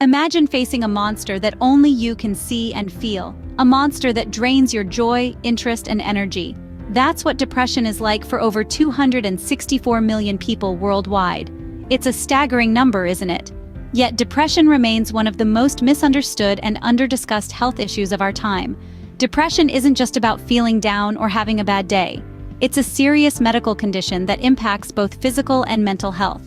Imagine facing a monster that only you can see and feel, a monster that drains your joy, interest, and energy. That's what depression is like for over 264 million people worldwide. It's a staggering number, isn't it? Yet depression remains one of the most misunderstood and under-discussed health issues of our time. Depression isn't just about feeling down or having a bad day. It's a serious medical condition that impacts both physical and mental health.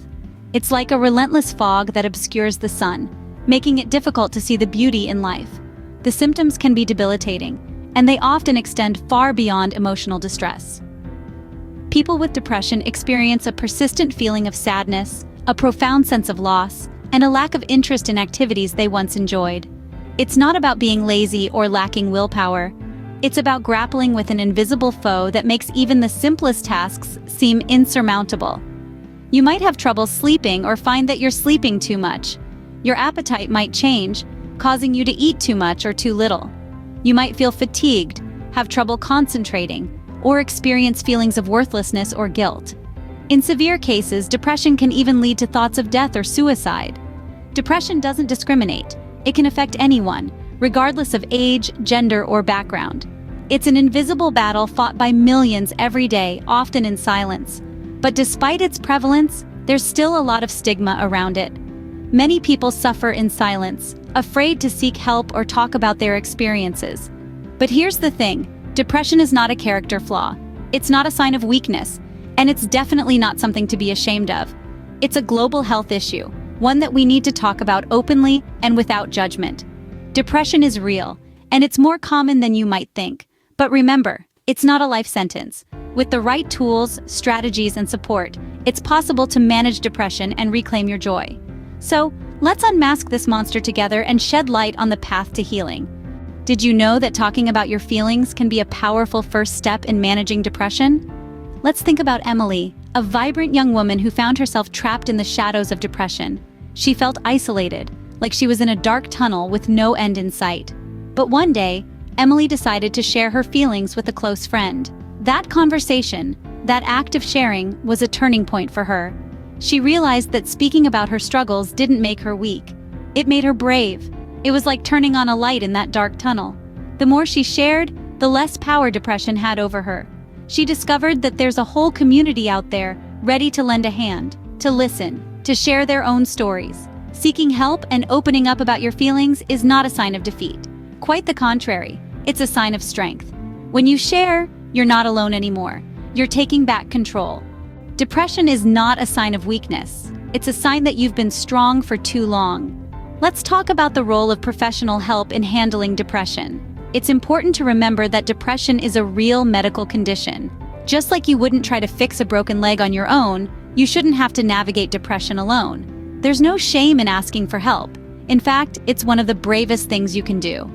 It's like a relentless fog that obscures the sun, making it difficult to see the beauty in life. The symptoms can be debilitating, and they often extend far beyond emotional distress. People with depression experience a persistent feeling of sadness, a profound sense of loss, and a lack of interest in activities they once enjoyed. It's not about being lazy or lacking willpower. It's about grappling with an invisible foe that makes even the simplest tasks seem insurmountable. You might have trouble sleeping or find that you're sleeping too much. Your appetite might change, causing you to eat too much or too little. You might feel fatigued, have trouble concentrating, or experience feelings of worthlessness or guilt. In severe cases, depression can even lead to thoughts of death or suicide. Depression doesn't discriminate. It can affect anyone, regardless of age, gender, or background. It's an invisible battle fought by millions every day, often in silence. But despite its prevalence, there's still a lot of stigma around it. Many people suffer in silence, afraid to seek help or talk about their experiences. But here's the thing, depression is not a character flaw. It's not a sign of weakness, and it's definitely not something to be ashamed of. It's a global health issue, one that we need to talk about openly and without judgment. Depression is real, and it's more common than you might think. But remember, it's not a life sentence. With the right tools, strategies, and support, it's possible to manage depression and reclaim your joy. So, let's unmask this monster together and shed light on the path to healing. Did you know that talking about your feelings can be a powerful first step in managing depression? Let's think about Emily, a vibrant young woman who found herself trapped in the shadows of depression. She felt isolated, like she was in a dark tunnel with no end in sight. But one day, Emily decided to share her feelings with a close friend. That conversation, that act of sharing, was a turning point for her. She realized that speaking about her struggles didn't make her weak. It made her brave. It was like turning on a light in that dark tunnel. The more she shared, the less power depression had over her. She discovered that there's a whole community out there ready to lend a hand, to listen, to share their own stories. Seeking help and opening up about your feelings is not a sign of defeat. Quite the contrary, it's a sign of strength. When you share, you're not alone anymore. You're taking back control. Depression is not a sign of weakness. It's a sign that you've been strong for too long. Let's talk about the role of professional help in handling depression. It's important to remember that depression is a real medical condition. Just like you wouldn't try to fix a broken leg on your own, you shouldn't have to navigate depression alone. There's no shame in asking for help. In fact, it's one of the bravest things you can do.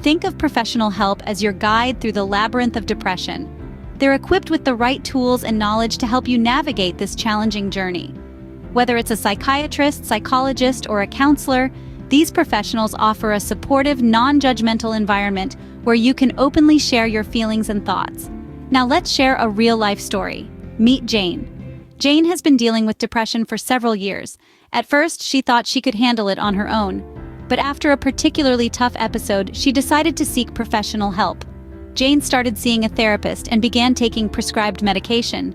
Think of professional help as your guide through the labyrinth of depression. They're equipped with the right tools and knowledge to help you navigate this challenging journey. Whether it's a psychiatrist, psychologist, or a counselor, these professionals offer a supportive, non-judgmental environment where you can openly share your feelings and thoughts. Now let's share a real-life story. Meet Jane. Jane has been dealing with depression for several years. At first, she thought she could handle it on her own. But after a particularly tough episode, she decided to seek professional help. Jane started seeing a therapist and began taking prescribed medication.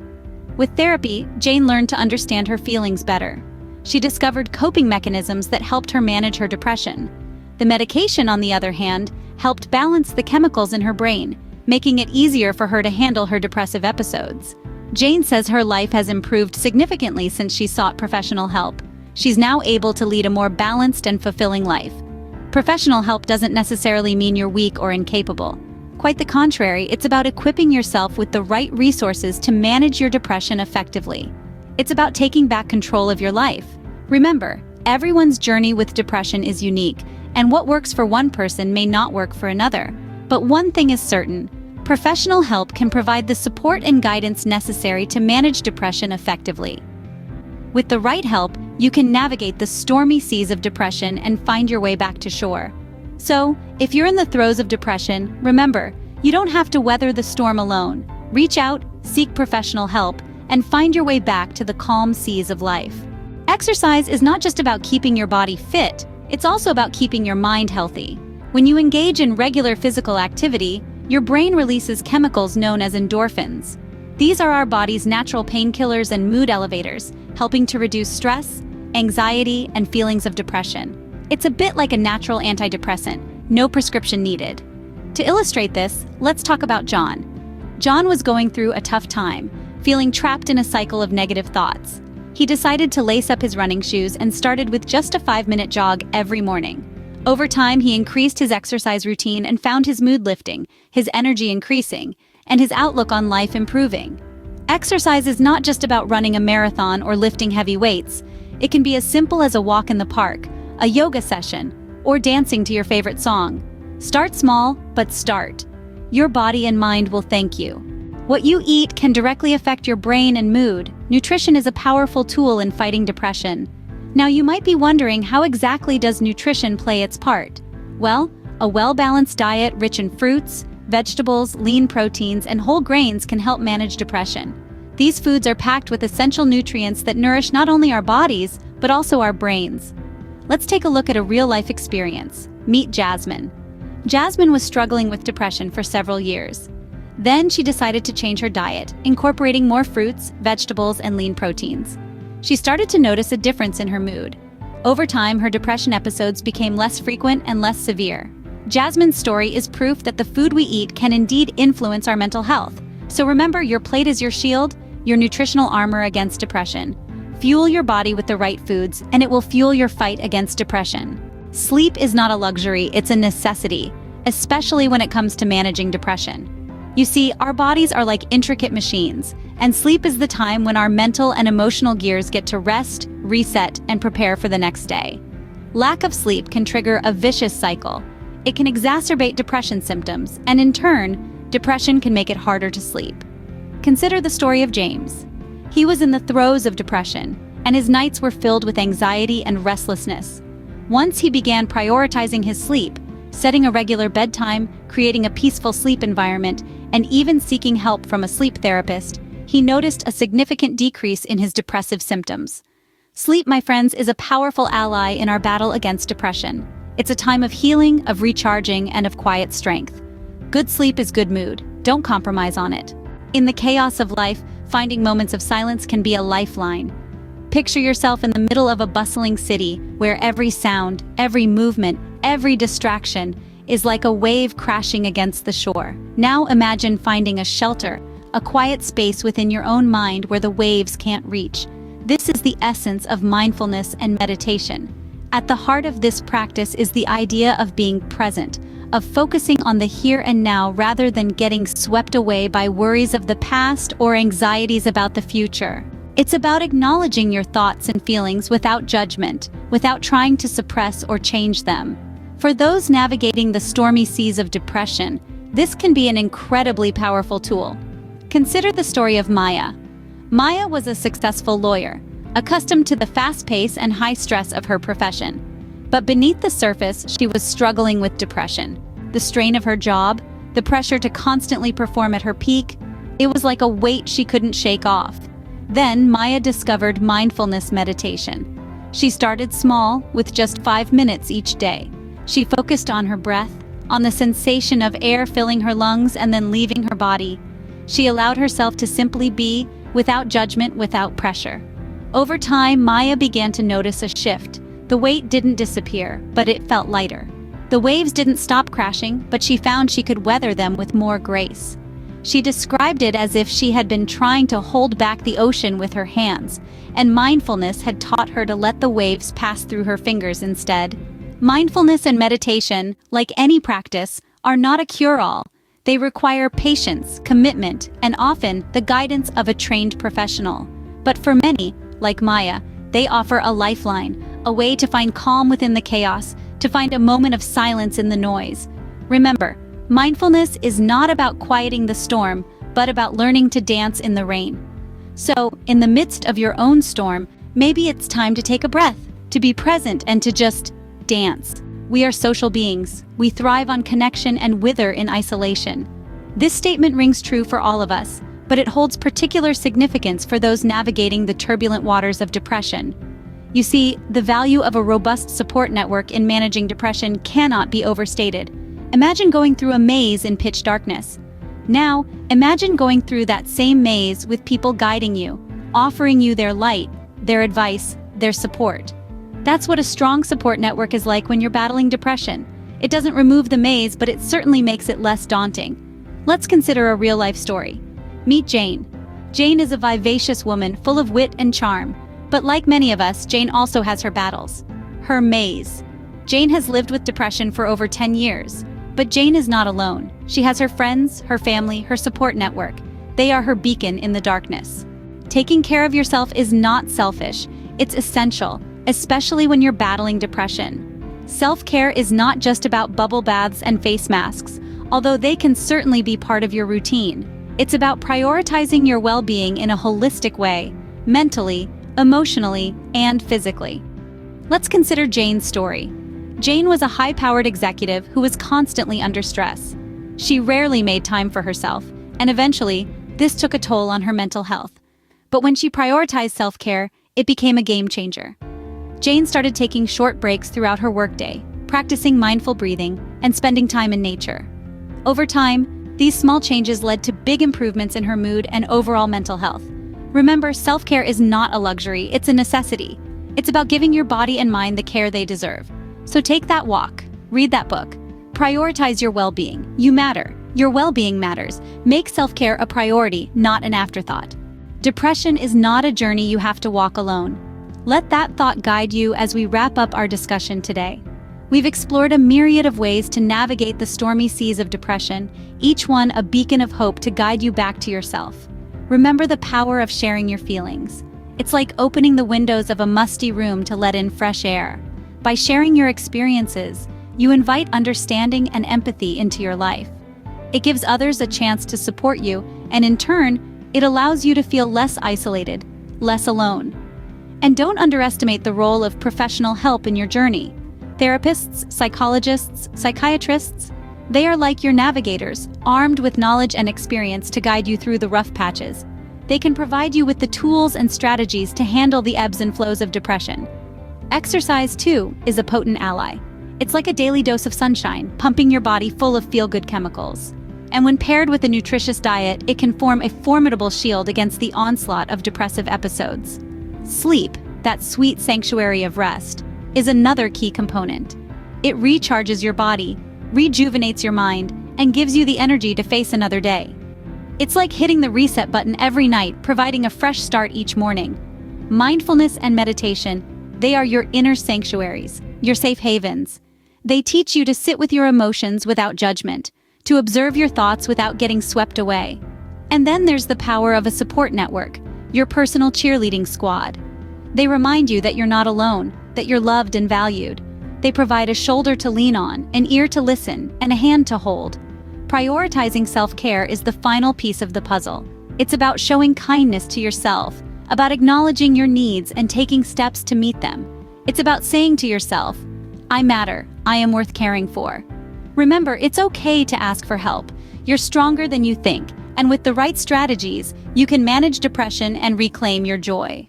With therapy, Jane learned to understand her feelings better. She discovered coping mechanisms that helped her manage her depression. The medication, on the other hand, helped balance the chemicals in her brain, making it easier for her to handle her depressive episodes. Jane says her life has improved significantly since she sought professional help. She's now able to lead a more balanced and fulfilling life. Professional help doesn't necessarily mean you're weak or incapable. Quite the contrary, it's about equipping yourself with the right resources to manage your depression effectively. It's about taking back control of your life. Remember, everyone's journey with depression is unique, and what works for one person may not work for another. But one thing is certain, professional help can provide the support and guidance necessary to manage depression effectively. With the right help, you can navigate the stormy seas of depression and find your way back to shore. So, if you're in the throes of depression, remember, you don't have to weather the storm alone. Reach out, seek professional help, and find your way back to the calm seas of life. Exercise is not just about keeping your body fit, It's also about keeping your mind healthy. When you engage in regular physical activity, your brain releases chemicals known as endorphins. These are our body's natural painkillers and mood elevators, helping to reduce stress, anxiety, and feelings of depression. It's a bit like a natural antidepressant, no prescription needed. To illustrate this, let's talk about John. John was going through a tough time, feeling trapped in a cycle of negative thoughts. He decided to lace up his running shoes and started with just a 5-minute jog every morning. Over time, he increased his exercise routine and found his mood lifting, his energy increasing, and his outlook on life improving. Exercise is not just about running a marathon or lifting heavy weights. It can be as simple as a walk in the park, a yoga session, or dancing to your favorite song. Start small, but start. Your body and mind will thank you. What you eat can directly affect your brain and mood. Nutrition is a powerful tool in fighting depression. Now you might be wondering, how exactly does nutrition play its part? Well, a well-balanced diet rich in fruits, vegetables, lean proteins, and whole grains can help manage depression. These foods are packed with essential nutrients that nourish not only our bodies, but also our brains. Let's take a look at a real-life experience. Meet Jasmine. Jasmine was struggling with depression for several years. Then she decided to change her diet, incorporating more fruits, vegetables, and lean proteins. She started to notice a difference in her mood. Over time, her depression episodes became less frequent and less severe. Jasmine's story is proof that the food we eat can indeed influence our mental health. So remember, your plate is your shield, your nutritional armor against depression. Fuel your body with the right foods, and it will fuel your fight against depression. Sleep is not a luxury, it's a necessity, especially when it comes to managing depression. You see, our bodies are like intricate machines, and sleep is the time when our mental and emotional gears get to rest, reset, and prepare for the next day. Lack of sleep can trigger a vicious cycle. It can exacerbate depression symptoms, and in turn, depression can make it harder to sleep. Consider the story of James. He was in the throes of depression, and his nights were filled with anxiety and restlessness. Once he began prioritizing his sleep, setting a regular bedtime, creating a peaceful sleep environment, and even seeking help from a sleep therapist, he noticed a significant decrease in his depressive symptoms. Sleep, my friends, is a powerful ally in our battle against depression. It's a time of healing, of recharging, and of quiet strength. Good sleep is good mood. Don't compromise on it. In the chaos of life, finding moments of silence can be a lifeline. Picture yourself in the middle of a bustling city where every sound, every movement, every distraction is like a wave crashing against the shore. Now imagine finding a shelter, a quiet space within your own mind where the waves can't reach. This is the essence of mindfulness and meditation. At the heart of this practice is the idea of being present, of focusing on the here and now rather than getting swept away by worries of the past or anxieties about the future. It's about acknowledging your thoughts and feelings without judgment, without trying to suppress or change them. For those navigating the stormy seas of depression, this can be an incredibly powerful tool. Consider the story of Maya. Maya was a successful lawyer, accustomed to the fast pace and high stress of her profession. But beneath the surface, she was struggling with depression. The strain of her job, the pressure to constantly perform at her peak, it was like a weight she couldn't shake off. Then Maya discovered mindfulness meditation. She started small, with just 5 minutes each day. She focused on her breath, on the sensation of air filling her lungs and then leaving her body. She allowed herself to simply be, without judgment, without pressure. Over time, Maya began to notice a shift. The weight didn't disappear, but it felt lighter. The waves didn't stop crashing, but she found she could weather them with more grace. She described it as if she had been trying to hold back the ocean with her hands, and mindfulness had taught her to let the waves pass through her fingers instead. Mindfulness and meditation, like any practice, are not a cure-all. They require patience, commitment, and often the guidance of a trained professional. But for many, like Maya, they offer a lifeline, a way to find calm within the chaos, to find a moment of silence in the noise. Remember, mindfulness is not about quieting the storm, but about learning to dance in the rain. So, in the midst of your own storm, maybe it's time to take a breath, to be present and to just dance. We are social beings. We thrive on connection and wither in isolation. This statement rings true for all of us, but it holds particular significance for those navigating the turbulent waters of depression. You see, the value of a robust support network in managing depression cannot be overstated. Imagine going through a maze in pitch darkness. Now, imagine going through that same maze with people guiding you, offering you their light, their advice, their support. That's what a strong support network is like when you're battling depression. It doesn't remove the maze, but it certainly makes it less daunting. Let's consider a real-life story. Meet Jane. Jane is a vivacious woman full of wit and charm. But like many of us, Jane also has her battles. Her maze. Jane has lived with depression for over 10 years. But Jane is not alone. She has her friends, her family, her support network. They are her beacon in the darkness. Taking care of yourself is not selfish. It's essential, especially when you're battling depression. Self-care is not just about bubble baths and face masks, although they can certainly be part of your routine. It's about prioritizing your well-being in a holistic way, mentally, emotionally, and physically. Let's consider Jane's story. Jane was a high-powered executive who was constantly under stress. She rarely made time for herself, and eventually, this took a toll on her mental health. But when she prioritized self-care, it became a game changer. Jane started taking short breaks throughout her workday, practicing mindful breathing, and spending time in nature. Over time, these small changes led to big improvements in her mood and overall mental health. Remember, self-care is not a luxury, it's a necessity. It's about giving your body and mind the care they deserve. So take that walk, read that book, prioritize your well-being. You matter. Your well-being matters. Make self-care a priority, not an afterthought. Depression is not a journey you have to walk alone. Let that thought guide you as we wrap up our discussion today. We've explored a myriad of ways to navigate the stormy seas of depression, each one a beacon of hope to guide you back to yourself. Remember the power of sharing your feelings. It's like opening the windows of a musty room to let in fresh air. By sharing your experiences, you invite understanding and empathy into your life. It gives others a chance to support you, and in turn, it allows you to feel less isolated, less alone. And don't underestimate the role of professional help in your journey. Therapists, psychologists, psychiatrists, they are like your navigators, armed with knowledge and experience to guide you through the rough patches. They can provide you with the tools and strategies to handle the ebbs and flows of depression. Exercise, too, is a potent ally. It's like a daily dose of sunshine, pumping your body full of feel-good chemicals. And when paired with a nutritious diet, it can form a formidable shield against the onslaught of depressive episodes. Sleep, that sweet sanctuary of rest, is another key component. It recharges your body, rejuvenates your mind, and gives you the energy to face another day. It's like hitting the reset button every night, providing a fresh start each morning. Mindfulness and meditation, they are your inner sanctuaries, your safe havens. They teach you to sit with your emotions without judgment, to observe your thoughts without getting swept away. And then there's the power of a support network, your personal cheerleading squad. They remind you that you're not alone, that you're loved and valued. They provide a shoulder to lean on, an ear to listen, and a hand to hold. Prioritizing self-care is the final piece of the puzzle. It's about showing kindness to yourself, about acknowledging your needs and taking steps to meet them. It's about saying to yourself, I matter, I am worth caring for. Remember, it's okay to ask for help. You're stronger than you think, and with the right strategies, you can manage depression and reclaim your joy.